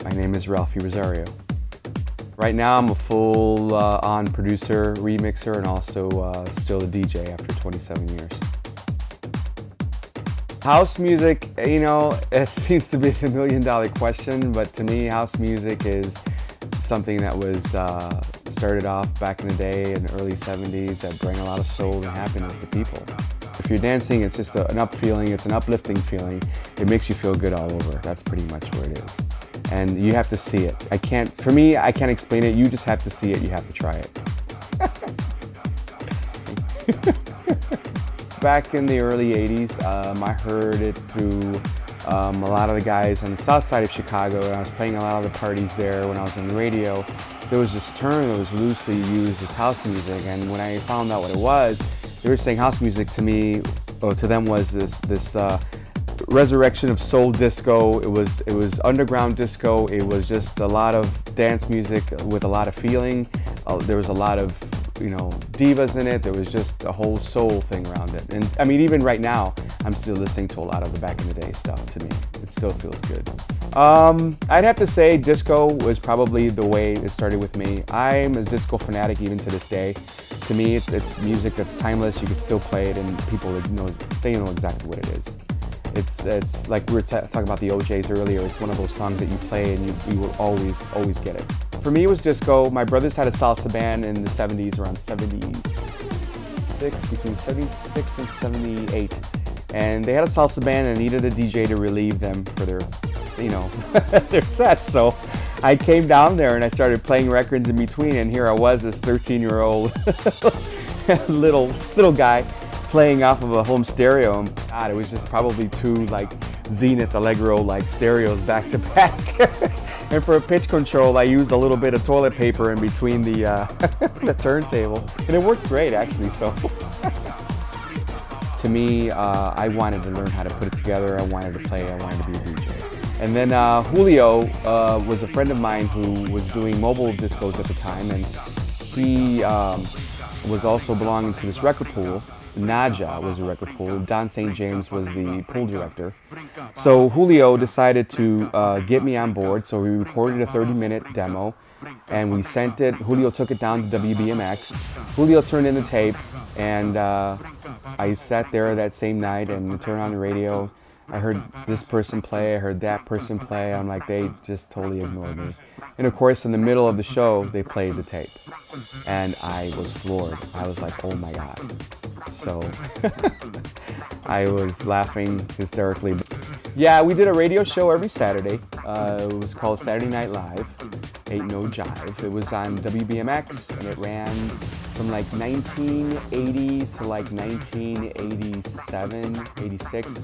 My name is Ralphi Rosario. Right now I'm a full-on producer, remixer, and also still a DJ after 27 years. House music, you know, it seems to be the million-dollar question, but to me, house music is something that was started off back in the day in the early 70s that bring a lot of soul and happiness to people. If you're dancing, it's just an up feeling, it's an uplifting feeling. It makes you feel good all over. That's pretty much where it is. And you have to see it. For me, I can't explain it. You just have to see it. You have to try it. Back in the early 80s, I heard it through a lot of the guys on the south side of Chicago, and I was playing a lot of the parties there when I was on the radio. There was this term that was loosely used as house music, and when I found out what it was, they were saying house music to me, or to them, was this resurrection of soul disco. It was underground disco. It was just a lot of dance music with a lot of feeling. There was a lot of, you know, divas in it. There was just a whole soul thing around it. And I mean, even right now, I'm still listening to a lot of the back in the day stuff. To me, it still feels good. I'd have to say disco was probably the way it started with me. I'm a disco fanatic even to this day. To me, it's music that's timeless. You could still play it, and people know exactly what it is. It's like we were talking about the OJs earlier. It's one of those songs that you play and you will always get it. For me, it was disco. My brothers had a salsa band in the 70s, around 76, between 76 and 78. And they had a salsa band and needed a DJ to relieve them for their, you know, their sets. So I came down there and I started playing records in between, and here I was, this 13-year-old little guy, playing off of a home stereo. And God, it was just probably two like Zenith Allegro like stereos back to back. And for a pitch control, I used a little bit of toilet paper in between the the turntable, and it worked great actually. So to me, I wanted to learn how to put it together. I wanted to play. I wanted to be a DJ. And then Julio was a friend of mine who was doing mobile discos at the time, and he was also belonging to this record pool. Naja was the record pool. Don St. James was the pool director. So Julio decided to get me on board. So we recorded a 30-minute demo and we sent it. Julio took it down to WBMX. Julio turned in the tape, and I sat there that same night and turned on the radio. I heard this person play, I heard that person play. I'm like, they just totally ignored me. And of course, in the middle of the show, they played the tape. And I was floored. I was like, oh my God. So I was laughing hysterically. Yeah, we did a radio show every Saturday. It was called Saturday Night Live, Ain't No Jive. It was on WBMX, and it ran from like 1980 to like 1987, 86.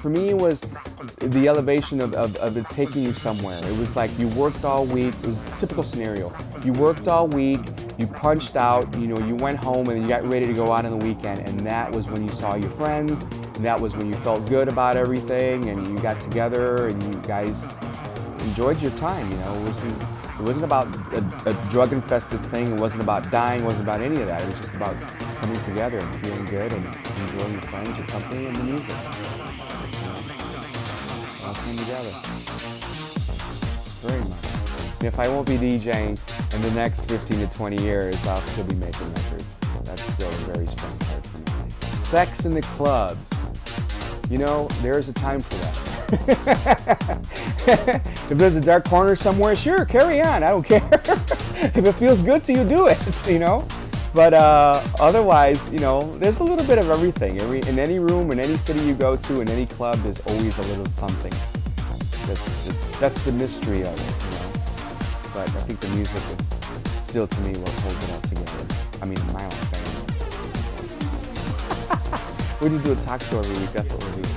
For me, it was the elevation of it taking you somewhere. It was like you worked all week. It was a typical scenario. You worked all week, you punched out, you know, you went home and you got ready to go out on the weekend, and that was when you saw your friends, and that was when you felt good about everything, and you got together and you guys enjoyed your time, you know. It wasn't about a drug-infested thing. It wasn't about dying. It wasn't about any of that. It was just about coming together and feeling good and enjoying your friends, your company, and the music. All came together. Very much. And if I won't be DJing in the next 15 to 20 years, I'll still be making records. That's still a very strong part for me. Sex in the clubs. You know, there's a time for that. If there's a dark corner somewhere, sure, carry on. I don't care. If it feels good to you, do it, you know? But otherwise, you know, there's a little bit of everything. In any room, in any city you go to, in any club, there's always a little something. That's the mystery of it, you know? But I think the music is still, to me, what holds it all together. I mean, my own family. We just do a talk show every week. That's what we do.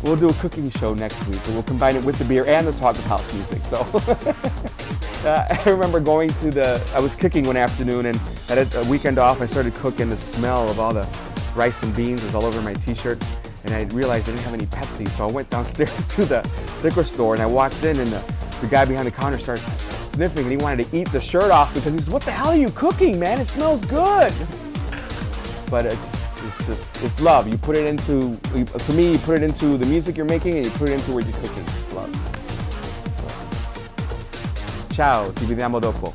We'll do a cooking show next week, and we'll combine it with the beer and the talk of house music. So I remember going to I was cooking one afternoon, and I had a weekend off. I started cooking. The smell of all the rice and beans was all over my t-shirt, and I realized I didn't have any Pepsi, so I went downstairs to the liquor store, and I walked in, and the guy behind the counter started sniffing, and he wanted to eat the shirt off because he says, "What the hell are you cooking, man? It smells good." But it's love. You put it into, for me, you put it into the music you're making, and you put it into what you're cooking. It's love. Ciao, ci vediamo dopo.